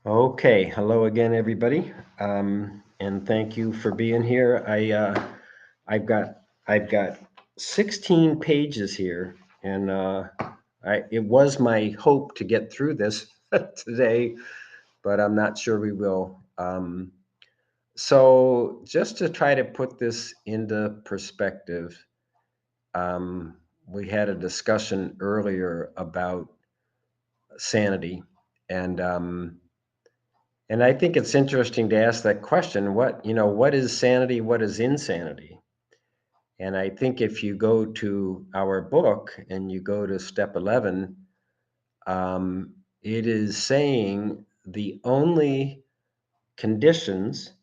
Okay, hello again, everybody, and thank you for being here. I've got I've got 16 pages here, and it was my hope to get through this today, but I'm not sure we will. So just to try to put this into perspective, we had a discussion earlier about sanity, and and I think it's interesting to ask that question. What is sanity? What is insanity? And I think if you go to our book and you go to step 11, it is saying the only conditions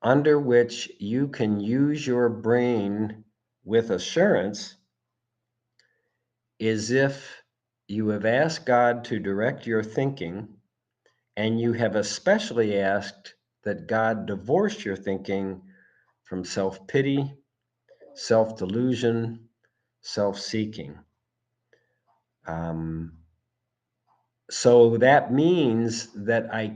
under which you can use your brain with assurance is if you have asked God to direct your thinking, and you have especially asked that God divorce your thinking from self pity, self delusion, self seeking. Um, so that means that I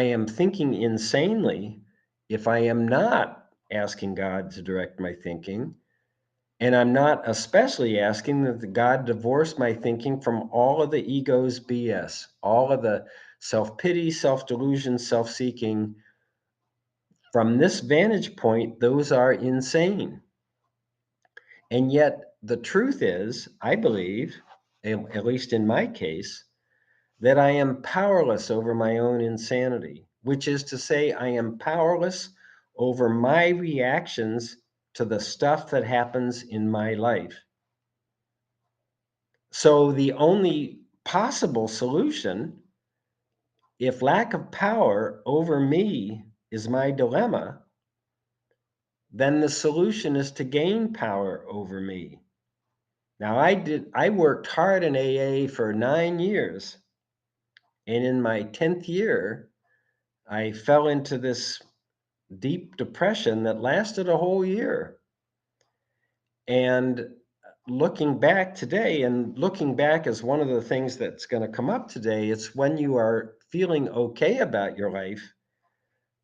am thinking insanely if I am not asking God to direct my thinking. And I'm not especially asking that the God divorce my thinking from all of the ego's BS, all of the self pity, self delusion, self seeking. From this vantage point, those are insane. And yet, the truth is, I believe, at least in my case, that I am powerless over my own insanity, which is to say, I am powerless over my reactions to the stuff that happens in my life. So, the only possible solution, if lack of power over me is my dilemma, then the solution is to gain power over me. Now, I worked hard in AA for 9 years, and in my 10th year, I fell into this deep depression that lasted a whole year. And looking back today, and looking back is one of the things that's going to come up today, it's when you are feeling okay about your life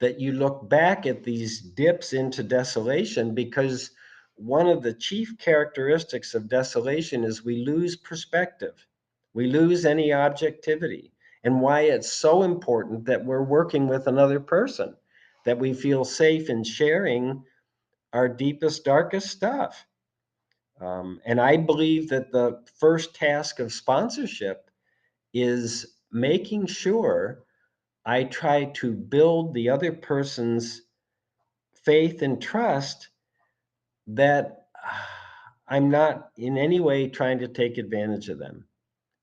that you look back at these dips into desolation, because one of the chief characteristics of desolation is we lose perspective. We lose any objectivity, and why it's so important that we're working with another person, that we feel safe in sharing our deepest, darkest stuff. And I believe that the first task of sponsorship is making sure I try to build the other person's faith and trust that I'm not in any way trying to take advantage of them,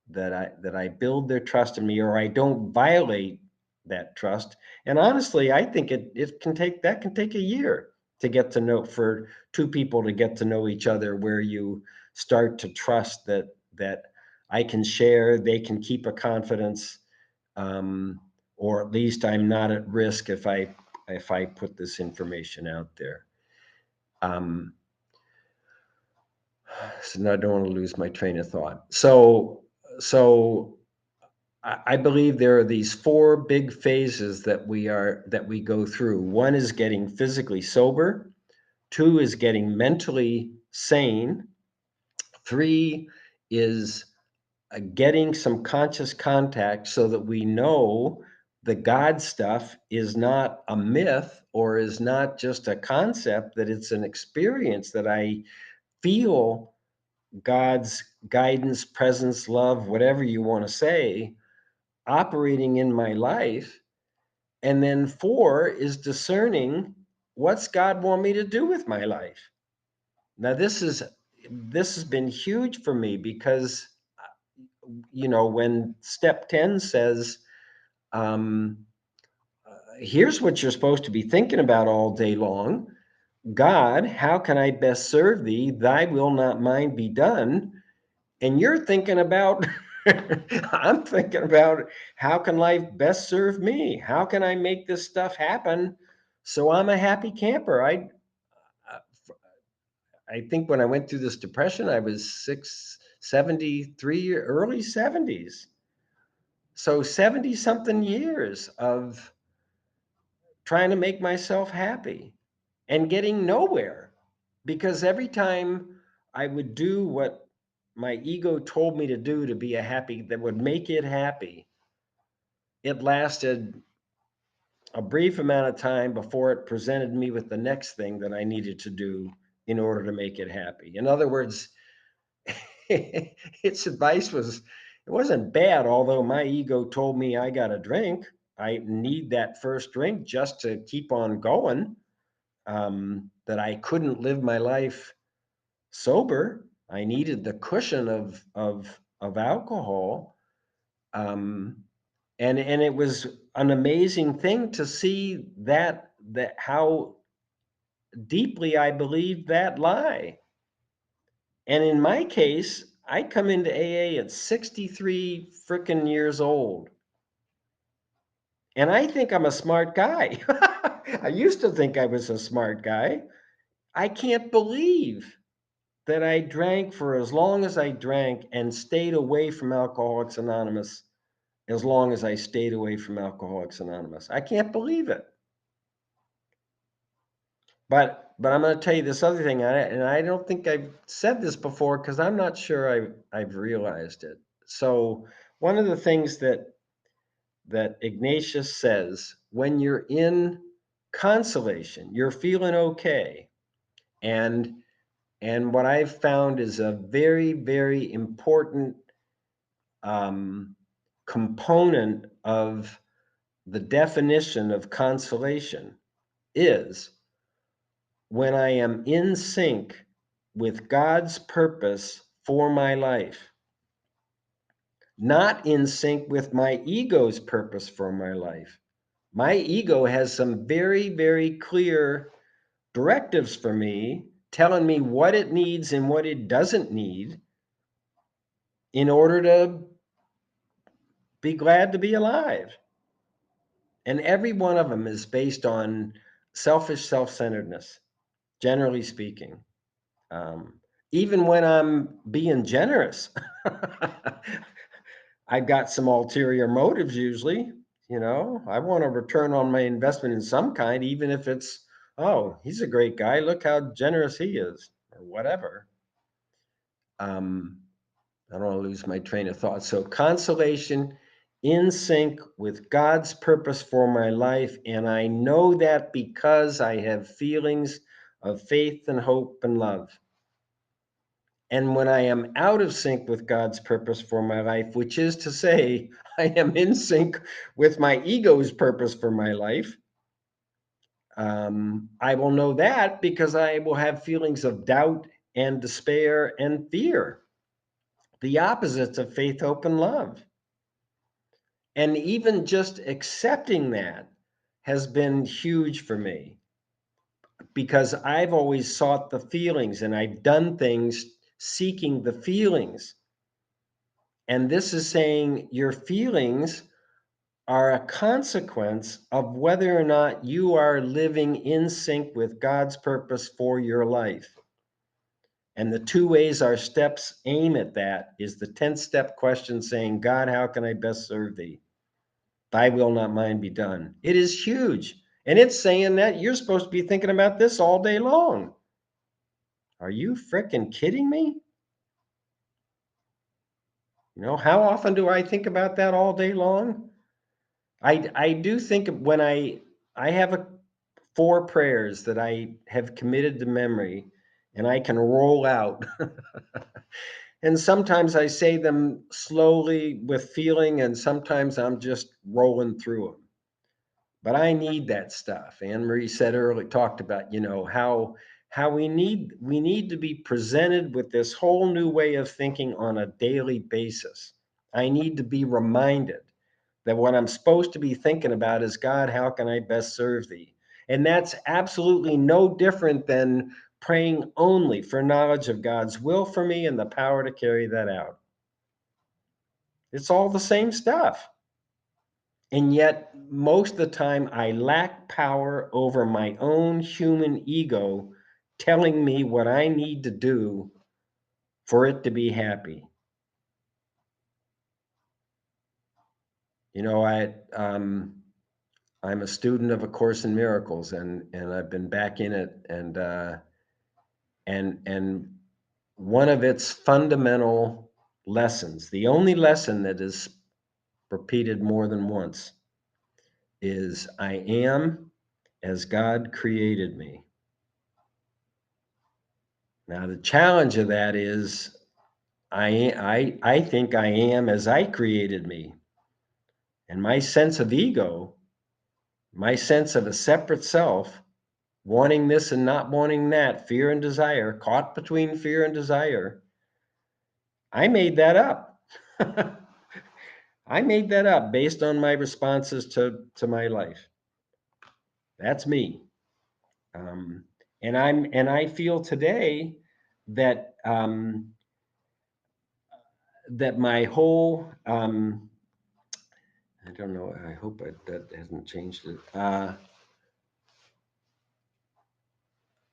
that I build their trust in me, or I don't violate that trust. And honestly, I think it can take a year to get to know, for two people to get to know each other, where you start to trust that I can share, they can keep a confidence, um, or at least I'm not at risk if I put this information out there. Um, so now I don't want to lose my train of thought. So I believe there are these four big phases that we go through. One is getting physically sober. Two is getting mentally sane. Three is getting some conscious contact so that we know the God stuff is not a myth, or is not just a concept, that it's an experience, that I feel God's guidance, presence, love, whatever you want to say, operating in my life. And then four is discerning, what's God want me to do with my life. Now this has been huge for me, because when step 10 says, um, here's what you're supposed to be thinking about all day long: God, how can I best serve thee? Thy will, not mine, be done. And you're thinking about, I'm thinking about, how can life best serve me? How can I make this stuff happen so I'm a happy camper? I think when I went through this depression, I was 73, early 70s. So 70 something years of trying to make myself happy and getting nowhere, because every time I would do what my ego told me to do to be a happy, that would make it happy, it lasted a brief amount of time before it presented me with the next thing that I needed to do in order to make it happy. In other words, its advice was, it wasn't bad, although my ego told me I got a drink. I need that first drink just to keep on going. That I couldn't live my life sober. I needed the cushion of alcohol. Um, and it was an amazing thing to see that how deeply I believed that lie. And in my case, I come into AA at 63 frickin' years old. And I think I'm a smart guy. I used to think I was a smart guy. I can't believe that I drank for as long as I drank and stayed away from Alcoholics Anonymous as long as I stayed away from Alcoholics Anonymous. I can't believe it. But I'm going to tell you this other thing, and I don't think I've said this before because I'm not sure I've realized it. So one of the things that Ignatius says, when you're in consolation, you're feeling okay, and what I've found is a very, very important component of the definition of consolation is when I am in sync with God's purpose for my life, not in sync with my ego's purpose for my life. My ego has some very, very clear directives for me, telling me what it needs and what it doesn't need in order to be glad to be alive. And every one of them is based on selfish self-centeredness, generally speaking. Um, Even when I'm being generous, I've got some ulterior motives usually. I want a return on my investment in some kind, even if it's, oh, he's a great guy. Look how generous he is, or whatever. Um, I don't want to lose my train of thought. So, consolation in sync with God's purpose for my life. And I know that because I have feelings of faith and hope and love. And when I am out of sync with God's purpose for my life, which is to say, I am in sync with my ego's purpose for my life, I will know that because I will have feelings of doubt and despair and fear, the opposites of faith, hope, and love. And even just accepting that has been huge for me because I've always sought the feelings and I've done things seeking the feelings. And this is saying your feelings are a consequence of whether or not you are living in sync with God's purpose for your life. And the two ways our steps aim at that is the 10th step question saying, God, how can I best serve thee? Thy will, not mine, be done. It is huge. And it's saying that you're supposed to be thinking about this all day long. Are you frickin' kidding me? How often do I think about that all day long? I do think when I have four prayers that I have committed to memory and I can roll out. And sometimes I say them slowly with feeling, and sometimes I'm just rolling through them. But I need that stuff. Anne Marie said earlier, talked about, how we need to be presented with this whole new way of thinking on a daily basis. I need to be reminded that what I'm supposed to be thinking about is, God, how can I best serve thee? And that's absolutely no different than praying only for knowledge of God's will for me and the power to carry that out. It's all the same stuff. And yet, most of the time, I lack power over my own human ego telling me what I need to do for it to be happy. You know, I'm a student of A Course in Miracles, and I've been back in it, and one of its fundamental lessons, the only lesson that is repeated more than once, is I am as God created me. Now the challenge of that is I think I am as I created me. And my sense of ego, my sense of a separate self, wanting this and not wanting that, fear and desire, caught between fear and desire, I made that up. I made that up based on my responses to my life. That's me. Um, and I feel today that that my whole I don't know. I hope that hasn't changed it.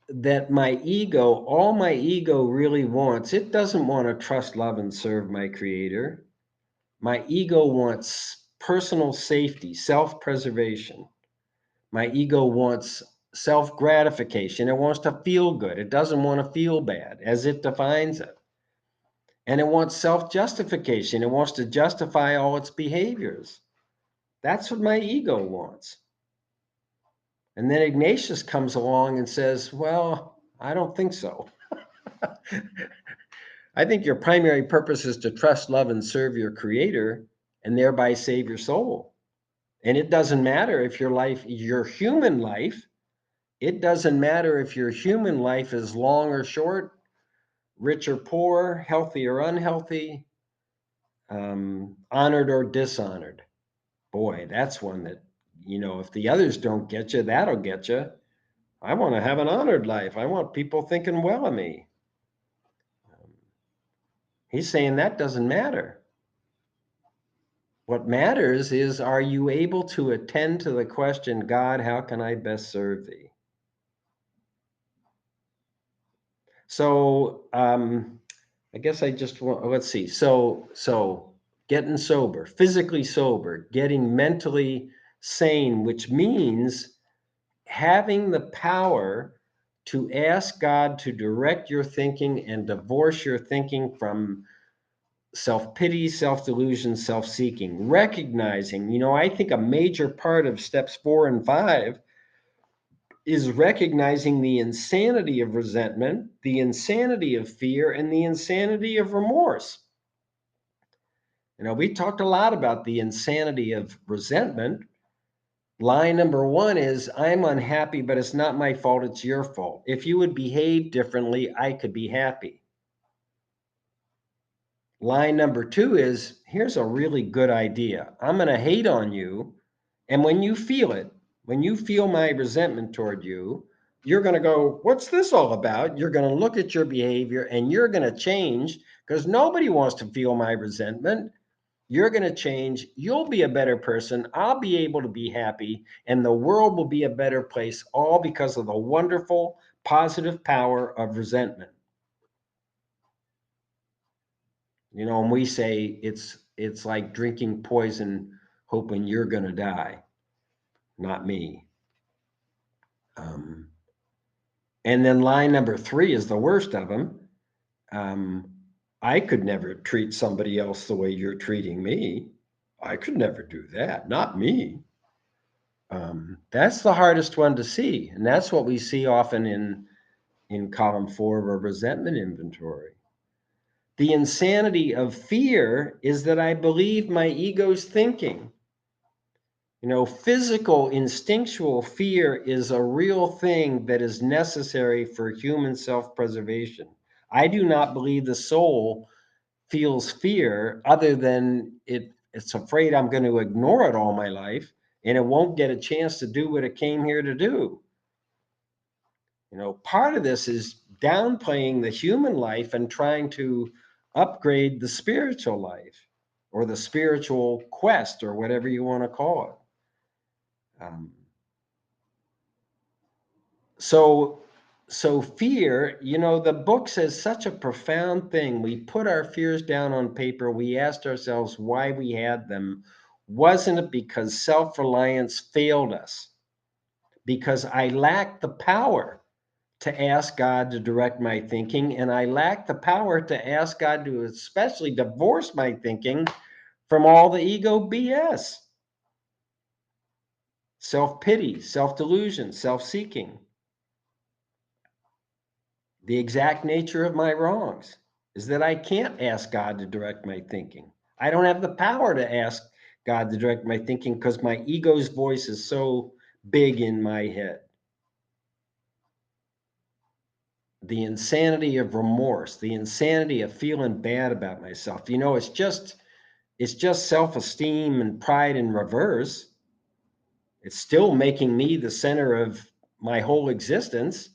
That my ego, all my ego really wants, it doesn't want to trust, love, and serve my creator. My ego wants personal safety, self preservation. My ego wants self gratification. It wants to feel good. It doesn't want to feel bad as it defines it. And it wants self justification. It wants to justify all its behaviors. That's what my ego wants. And then Ignatius comes along and says, well, I don't think so. I think your primary purpose is to trust, love, and serve your creator and thereby save your soul. And it doesn't matter if your human life, it doesn't matter if your human life is long or short, rich or poor, healthy or unhealthy, honored or dishonored. Boy, that's one that, if the others don't get you, that'll get you. I want to have an honored life. I want people thinking well of me. He's saying that doesn't matter. What matters is, are you able to attend to the question, God, how can I best serve thee? So I guess I just want, let's see. So getting sober, physically sober, getting mentally sane, which means having the power to ask God to direct your thinking and divorce your thinking from self-pity, self-delusion, self-seeking, recognizing, I think a major part of steps 4 and 5 is recognizing the insanity of resentment, the insanity of fear, and the insanity of remorse. We talked a lot about the insanity of resentment. Line number one is, I'm unhappy, but it's not my fault, it's your fault. If you would behave differently, I could be happy. Line number two is, here's a really good idea. I'm going to hate on you. And when you feel it, when you feel my resentment toward you, you're going to go, what's this all about? You're going to look at your behavior and you're going to change, because nobody wants to feel my resentment. You're going to change. You'll be a better person. I'll be able to be happy, and the world will be a better place, all because of the wonderful positive power of resentment. And we say it's like drinking poison, hoping you're going to die, not me. Um, and then line number three is the worst of them. Um, I could never treat somebody else the way you're treating me. I could never do that, not me. That's the hardest one to see, and that's what we see often in column 4 of our resentment inventory. The insanity of fear is that I believe my ego's thinking. Physical, instinctual fear is a real thing that is necessary for human self preservation. I do not believe the soul feels fear other than it's afraid I'm going to ignore it all my life and it won't get a chance to do what it came here to do. Part of this is downplaying the human life and trying to upgrade the spiritual life or the spiritual quest or whatever you want to call it. So so fear, the book says such a profound thing. We put our fears down on paper. We asked ourselves why we had them. Wasn't it because self-reliance failed us? Because I lacked the power to ask God to direct my thinking, and I lacked the power to ask God to especially divorce my thinking from all the ego BS, self-pity, self-delusion, self-seeking. The exact nature of my wrongs is that I can't ask God to direct my thinking. I don't have the power to ask God to direct my thinking because my ego's voice is so big in my head. The insanity of remorse, the insanity of feeling bad about myself. It's just self-esteem and pride in reverse. It's still making me the center of my whole existence.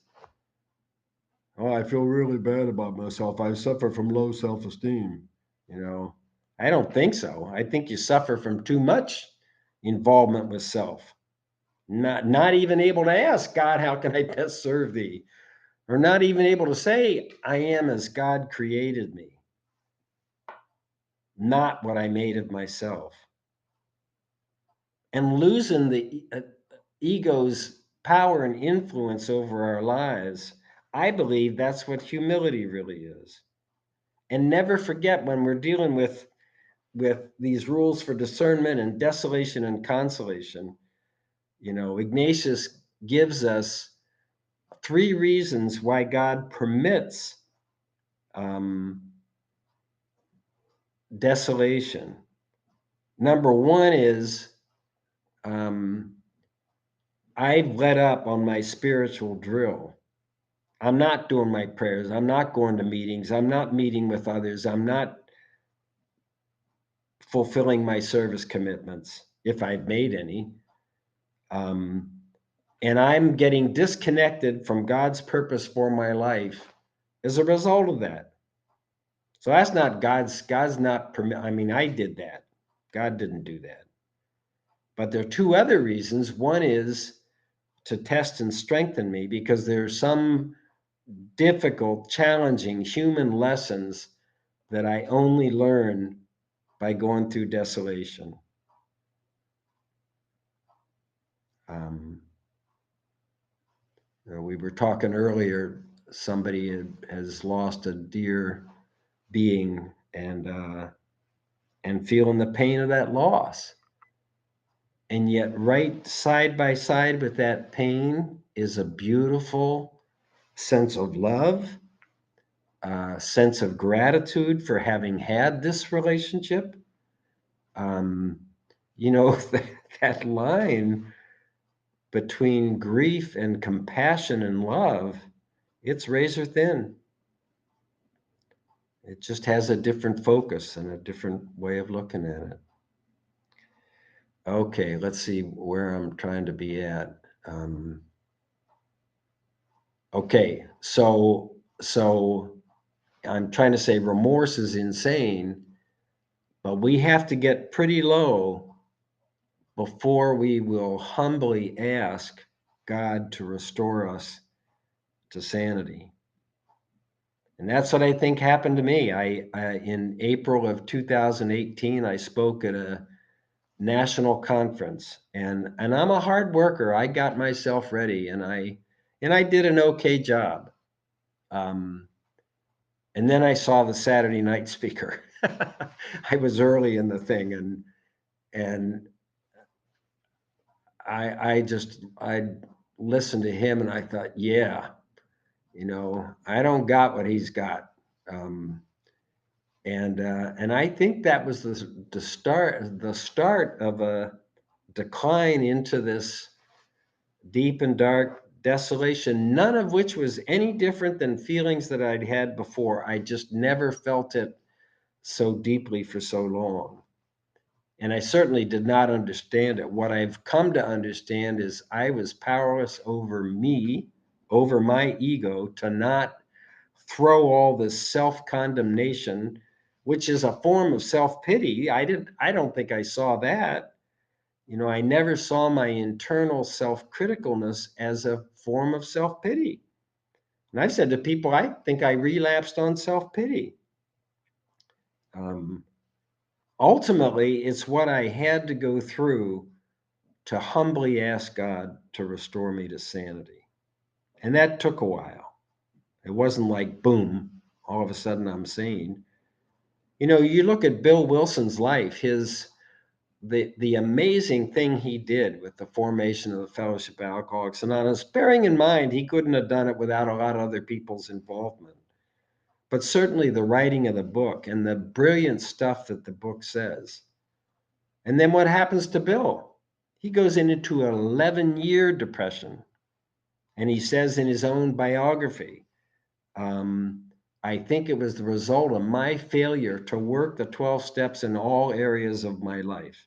Oh, I feel really bad about myself. I suffer from low self-esteem. You know, I don't think so. I think you suffer from too much involvement with self. Not even able to ask God, how can I best serve thee? Or not even able to say, I am as God created me, not what I made of myself. And losing the ego's power and influence over our lives, I believe that's what humility really is. And never forget, when we're dealing with these rules for discernment and desolation and consolation, Ignatius gives us 3 reasons why God permits desolation. Number one is, I've let up on my spiritual drill. I'm not doing my prayers. I'm not going to meetings. I'm not meeting with others. I'm not fulfilling my service commitments, if I've made any. And I'm getting disconnected from God's purpose for my life as a result of that. So that's not God's not permit. I mean, I did that. God didn't do that. But there are 2 other reasons. One is to test and strengthen me, because there's some difficult, challenging human lessons that I only learn by going through desolation. Um, we were talking earlier, somebody has lost a dear being, and feeling the pain of that loss. And yet, right side by side with that pain is a beautiful sense of love, a sense of gratitude for having had this relationship. Um, that, that line between grief and compassion and love, it's razor thin. It just has a different focus and a different way of looking at it. Okay, let's see where I'm trying to be at. Okay, so I'm trying to say remorse is insane, but we have to get pretty low before we will humbly ask God to restore us to sanity. And that's what I think happened to me. I in April of 2018, I spoke at a national conference, and I'm a hard worker. I got myself ready, and I did an okay job. Um, and then I saw the Saturday night speaker. I was early in the thing, and I listened to him, and I thought, yeah, I don't got what he's got. Um, and I think that was the start of a decline into this deep and dark desolation, none of which was any different than feelings that I'd had before. I just never felt it so deeply for so long. And I certainly did not understand it. What I've come to understand is I was powerless over me, over my ego, to not throw all this self-condemnation, which is a form of self-pity. I don't think I saw that. I never saw my internal self-criticalness as a form of self-pity. And I've said to people, I think I relapsed on self-pity. Um, ultimately, it's what I had to go through to humbly ask God to restore me to sanity. And that took a while. It wasn't like, boom, all of a sudden I'm sane. You know, you look at Bill Wilson's life, the amazing thing he did with the formation of the Fellowship of Alcoholics Anonymous, bearing in mind he couldn't have done it without a lot of other people's involvement. But certainly the writing of the book and the brilliant stuff that the book says. And then what happens to Bill? He goes into an 11-year depression. And he says in his own biography, I think it was the result of my failure to work the 12 steps in all areas of my life.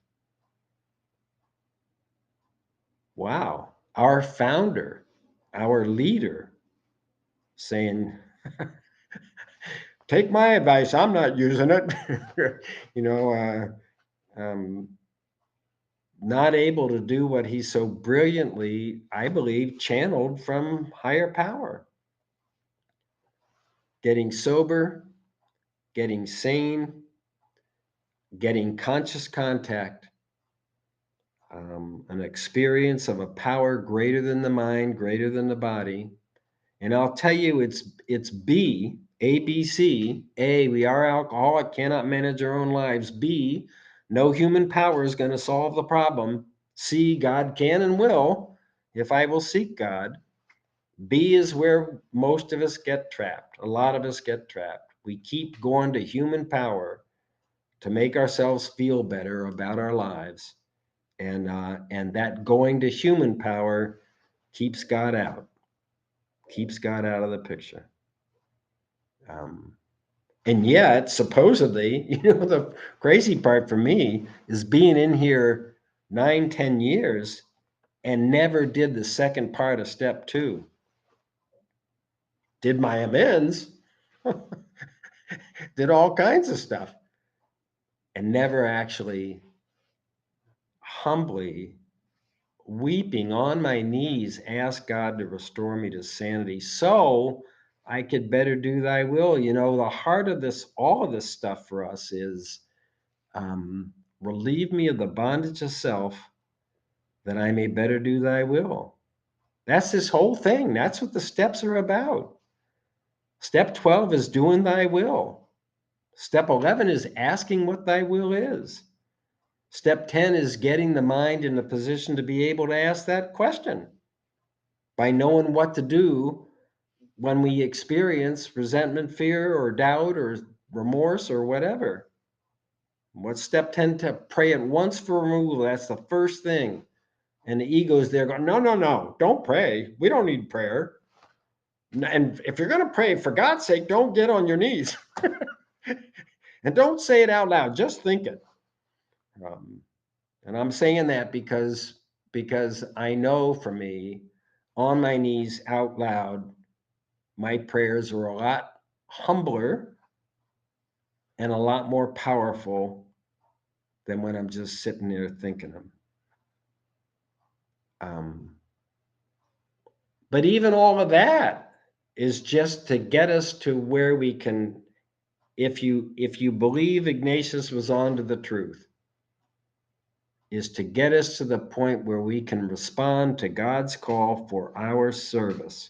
Wow. Our founder, our leader, saying, take my advice, I'm not using it. you know, not able to do what he so brilliantly, I believe, channeled from higher power. Getting sober, getting sane, getting conscious contact, an experience of a power greater than the mind, greater than the body. And I'll tell you, it's B, A, B, C. A, we are alcoholic, cannot manage our own lives. B, no human power is going to solve the problem. C, God can and will if I will seek God. B is where most of us get trapped. A lot of us get trapped. We keep going to human power to make ourselves feel better about our lives. And that going to human power keeps God out, keeps God out of the picture. Um, and yet, supposedly, the crazy part for me is being in here 9, 10 years and never did the second part of step 2. Did my amends, did all kinds of stuff, and never actually humbly weeping on my knees, ask God to restore me to sanity so I could better do thy will. The heart of this, all of this stuff for us is relieve me of the bondage of self that I may better do thy will. That's this whole thing. That's what the steps are about. Step 12 is doing thy will. Step 11 is asking what thy will is. Step 10 is getting the mind in a position to be able to ask that question by knowing what to do when we experience resentment, fear, or doubt, or remorse, or whatever. What's step 10? To pray at once for removal. That's the first thing. And the ego's there going, no, no, no, don't pray. We don't need prayer. And if you're going to pray, for God's sake, don't get on your knees. And don't say it out loud. Just think it. And I'm saying that because I know for me, on my knees out loud, my prayers are a lot humbler and a lot more powerful than when I'm just sitting there thinking them. But even all of that is just to get us to where we can, if you believe Ignatius was on to the truth, is to get us to the point where we can respond to God's call for our service.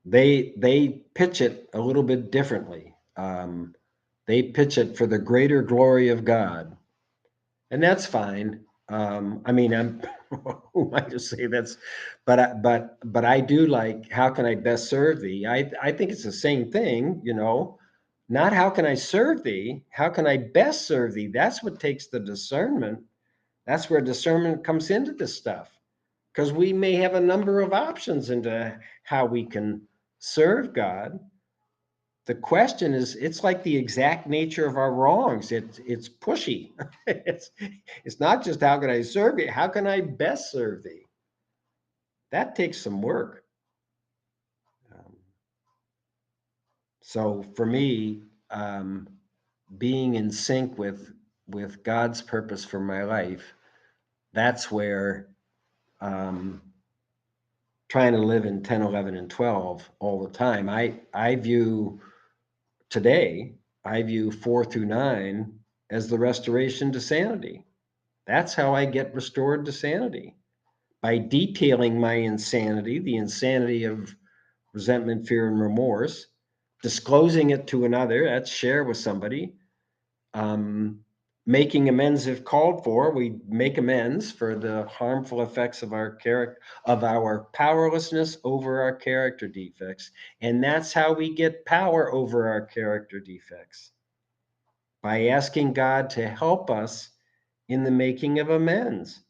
They pitch it a little bit differently. They pitch it for the greater glory of God, and that's fine. I mean, I'm who am I to say that's, but I do like, how can I best serve thee? I think it's the same thing, Not how can I serve thee? How can I best serve thee? That's what takes the discernment. That's where discernment comes into this stuff, because we may have a number of options into how we can serve God. The question is, it's like the exact nature of our wrongs. It's pushy. it's not just how can I serve you, how can I best serve thee? That takes some work. Um, so for me, being in sync with God's purpose for my life, that's where trying to live in 10, 11, and 12 all the time. I view today I view 4 through 9 as the restoration to sanity. That's how I get restored to sanity, by detailing my insanity, the insanity of resentment, fear, and remorse, disclosing it to another, that's share with somebody, um, making amends if called for. We make amends for the harmful effects of our character, of our powerlessness over our character defects. And that's how we get power over our character defects, by asking God to help us in the making of amends.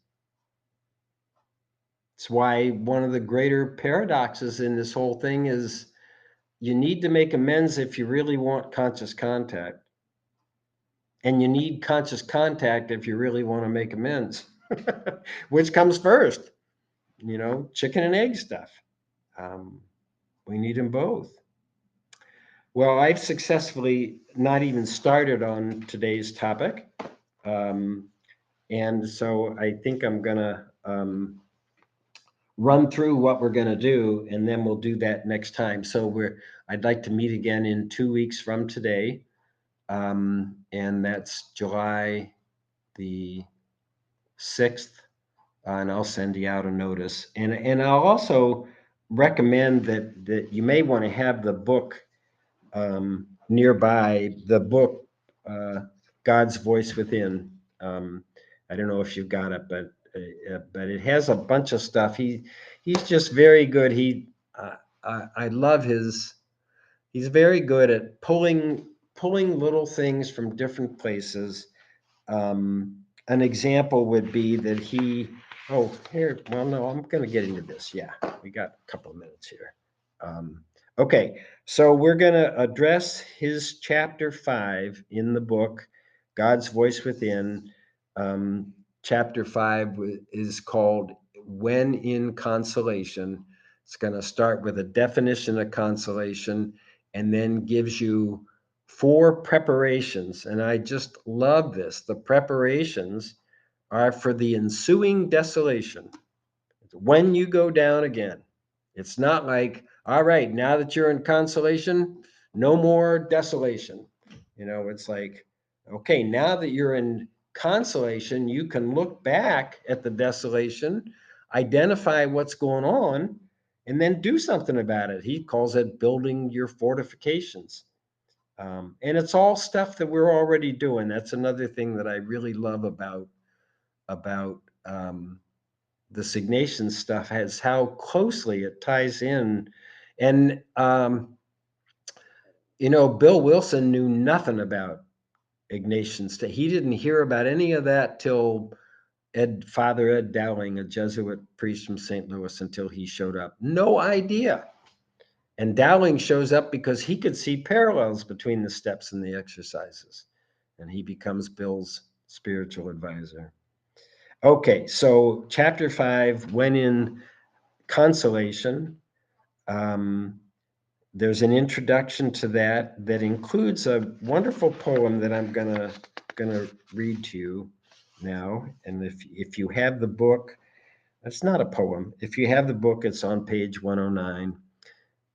It's why one of the greater paradoxes in this whole thing is you need to make amends if you really want conscious contact. And you need conscious contact if you really want to make amends. Which comes first? Chicken and egg stuff. Um, we need them both. Well, I've successfully not even started on today's topic. Um, and so I think I'm going to run through what we're going to do, and then we'll do that next time. I'd like to meet again in 2 weeks from today. And that's July the 6th, and I'll send you out a notice. And I'll also recommend that you may want to have the book nearby, the book God's Voice Within. I don't know if you've got it, but it has a bunch of stuff. He's just very good. I love his. He's very good at pulling little things from different places. An example would be that well, no, I'm going to get into this. Yeah, we got a couple of minutes here. Okay, so we're going to address his chapter 5 in the book, God's Voice Within. Chapter 5 is called When in Consolation. It's going to start with a definition of consolation and then gives you 4 preparations. And I just love this. The preparations are for the ensuing desolation. When you go down again, it's not like, all right, now that you're in consolation, no more desolation. It's like, okay, now that you're in consolation, you can look back at the desolation, identify what's going on, and then do something about it. He calls it building your fortifications. And it's all stuff that we're already doing. That's another thing that I really love about the Signation stuff, has how closely it ties in. And Bill Wilson knew nothing about Ignatian state. He didn't hear about any of that till Father Ed Dowling, a Jesuit priest from St. Louis, until he showed up. No idea. And Dowling shows up because he could see parallels between the steps and the exercises. And he becomes Bill's spiritual advisor. Okay, so chapter 5, when in consolation, there's an introduction to that includes a wonderful poem that I'm gonna read to you now. And if you have the book, it's not a poem. If you have the book, it's on page 109.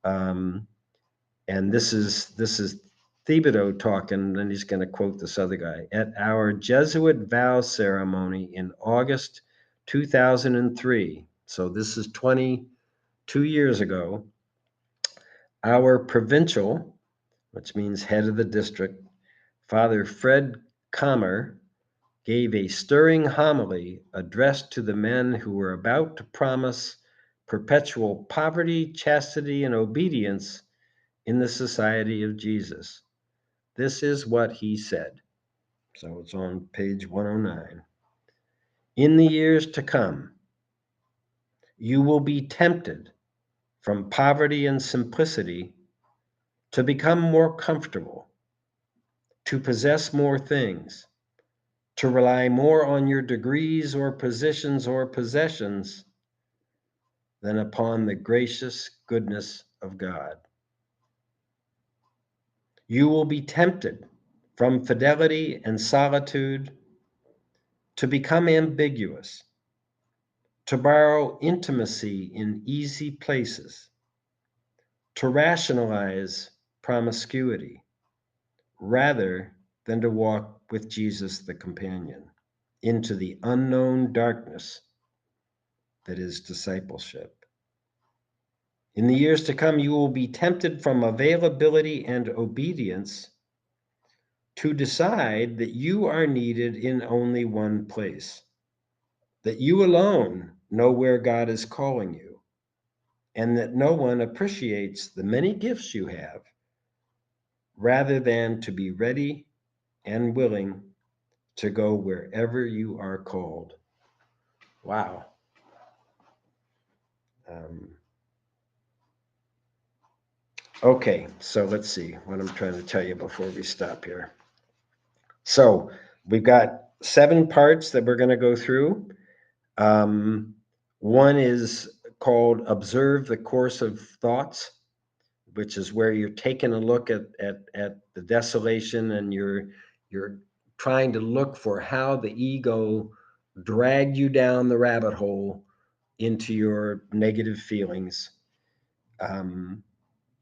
And this is Thibodeau talking, and he's going to quote this other guy. At our Jesuit vow ceremony in August 2003, so this is 22 years ago, our provincial, which means head of the district, Father Fred Kammer, gave a stirring homily addressed to the men who were about to promise perpetual poverty, chastity, and obedience in the society of Jesus. This is what he said. So it's on page 109. In the years to come, you will be tempted from poverty and simplicity to become more comfortable, to possess more things, to rely more on your degrees or positions or possessions than upon the gracious goodness of God. You will be tempted from fidelity and solitude to become ambiguous, to borrow intimacy in easy places, to rationalize promiscuity, rather than to walk with Jesus, the companion, into the unknown darkness that is discipleship. In the years to come, you will be tempted from availability and obedience to decide that you are needed in only one place, that you alone know where God is calling you, and that no one appreciates the many gifts you have, rather than to be ready and willing to go wherever you are called. Wow. Um, okay, so let's see what I'm trying to tell you before we stop here. So we've got 7 parts that we're going to go through. Um, One is called Observe the Course of Thoughts, which is where you're taking a look at the desolation, and you're trying to look for how the ego dragged you down the rabbit hole into your negative feelings. Um,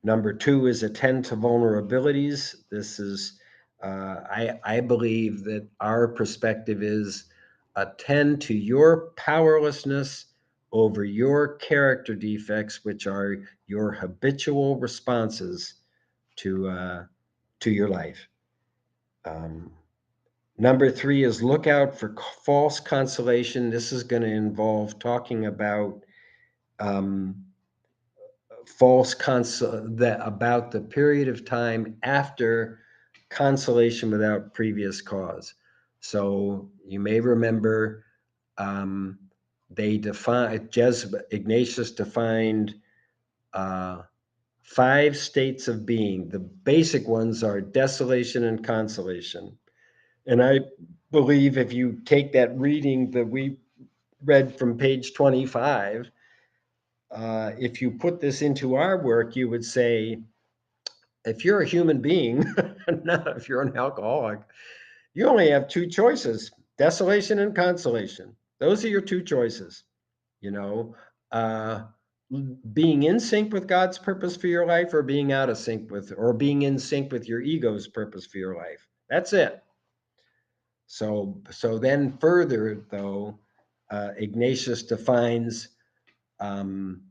Number 2 is attend to vulnerabilities. This is, I believe that our perspective is attend to your powerlessness over your character defects, which are your habitual responses to your life. Um, Number 3 is look out for false consolation. This is going to involve talking about um, that about the period of time after consolation without previous cause. So you may remember um, Ignatius defined uh, 5 states of being. The basic ones are desolation and consolation. And I believe if you take that reading that we read from page 25, if you put this into our work, you would say, if you're a human being, not if you're an alcoholic, you only have 2 choices: desolation and consolation. Those are your 2 choices. You know, uh, being in sync with God's purpose for your life, or being out of sync with, or being in sync with your ego's purpose for your life. That's it. So then further, though, Ignatius defines um,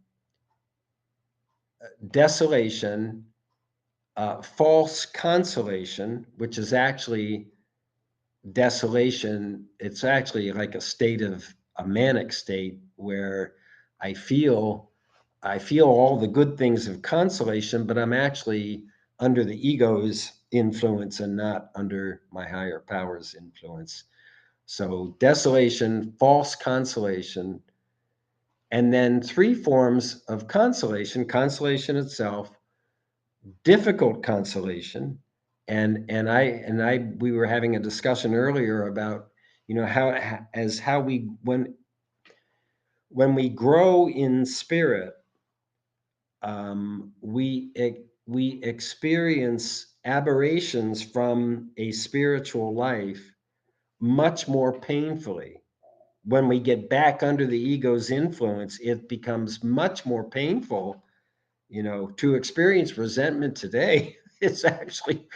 desolation, false consolation, which is actually desolation. It's actually like a state of a manic state where I feel I feel all the good things of consolation, but I'm actually under the ego's influence and not under my higher power's influence. So desolation, false consolation, and then 3 forms of consolation: consolation itself, difficult consolation, and I we were having a discussion earlier about, how we, when we grow in spirit, we experience aberrations from a spiritual life much more painfully. When we get back under the ego's influence, it becomes much more painful. To experience resentment today, it's actually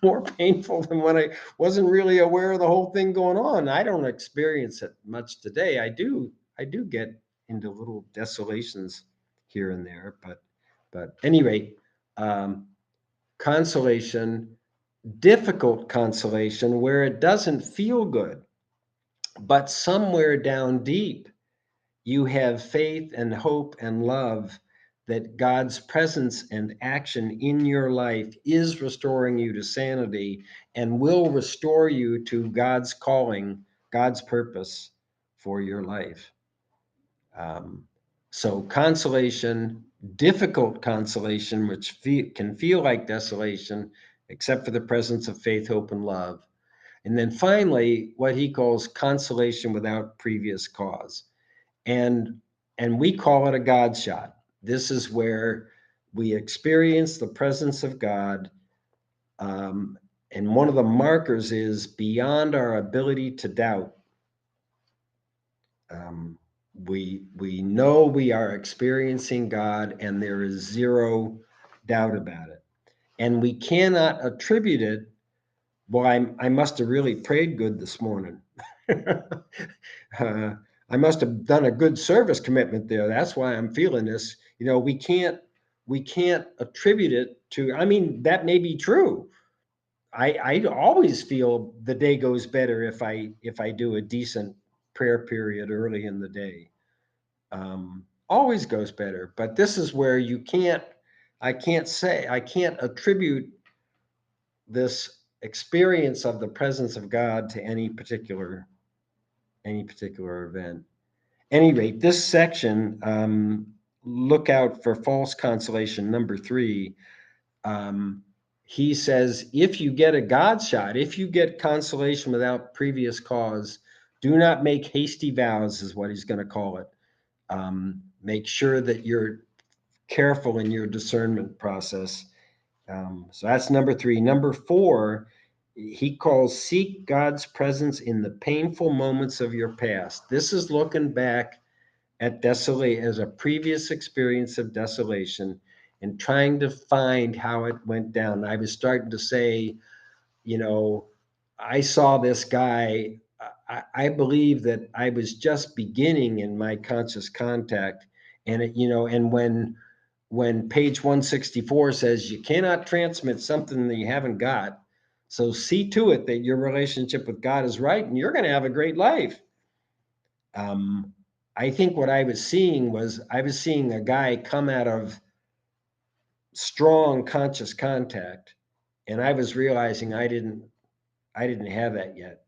more painful than when I wasn't really aware of the whole thing going on. I don't experience it much today. I do get into little desolations here and there, but anyway, um, consolation, difficult consolation, where it doesn't feel good, but somewhere down deep you have faith and hope and love that God's presence and action in your life is restoring you to sanity and will restore you to God's calling, God's purpose for your life. Um, so, consolation, difficult consolation, which can feel like desolation, except for the presence of faith, hope, and love. And then finally, what he calls consolation without previous cause. And we call it a God shot. This is where we experience the presence of God. And one of the markers is beyond our ability to doubt. Um, we know we are experiencing God, and there is zero doubt about it. And we cannot attribute it Well, I must have really prayed good this morning. I must have done a good service commitment there. That's why I'm feeling this. We can't attribute it to. I mean, that may be true. I always feel the day goes better if I do a decent prayer period early in the day. Always goes better. But this is where I can't attribute this experience of the presence of God to any particular event. Any rate, this section, look out for false consolation number 3. Um, he says, if you get a God shot, if you get consolation without previous cause, do not make hasty vows, is what he's going to call it. Make sure that you're careful in your discernment process. So that's number 3. Number 4, he calls seek God's presence in the painful moments of your past. This is looking back at desolate as a previous experience of desolation and trying to find how it went down. I was starting to say, you know, I saw this guy. I believe that I was just beginning in my conscious contact, and and when page 164 says you cannot transmit something that you haven't got, so see to it that your relationship with God is right, and you're going to have a great life. Um, I think what I was seeing a guy come out of strong conscious contact, and I was realizing I didn't have that yet.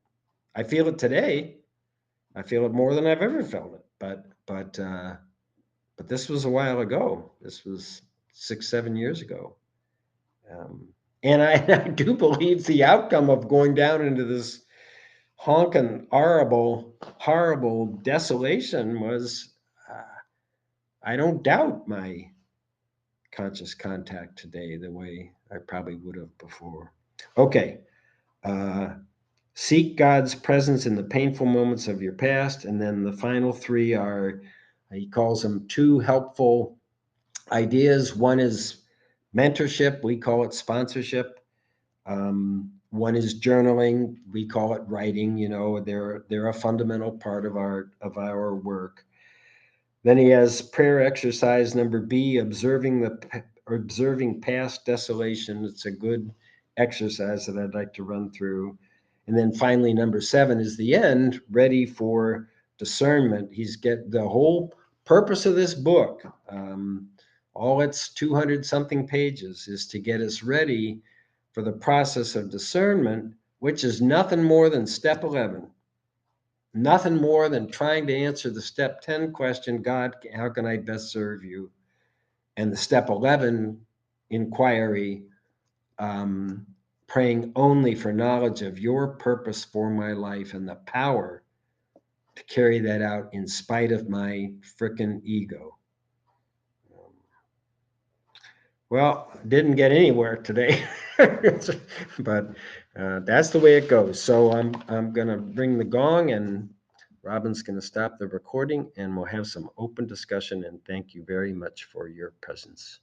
I feel it today. I feel it more than I've ever felt it. But this was a while ago. This was 6, 7 years ago. Um, and I do believe the outcome of going down into this honking, horrible desolation was, uh, I don't doubt my conscious contact today the way I probably would have before. Okay. Uh, Seek God's presence in the painful moments of your past. And then the final 3 are, he calls them 2 helpful ideas. One is mentorship, we call it sponsorship. One is journaling, we call it writing. They're a fundamental part of our work. Then he has prayer exercise number B, observing past desolation. It's a good exercise that I'd like to run through. And then finally, number 7 is the end, ready for discernment. He's get the whole purpose of this book, all its 200 something pages, is to get us ready for the process of discernment, which is nothing more than step 11. Nothing more than trying to answer the step 10 question, God, how can I best serve you? And the step 11 inquiry, um, praying only for knowledge of your purpose for my life and the power to carry that out in spite of my frickin' ego. Well, didn't get anywhere today, but that's the way it goes. So I'm gonna bring the gong, and Robin's gonna stop the recording, and we'll have some open discussion. And thank you very much for your presence.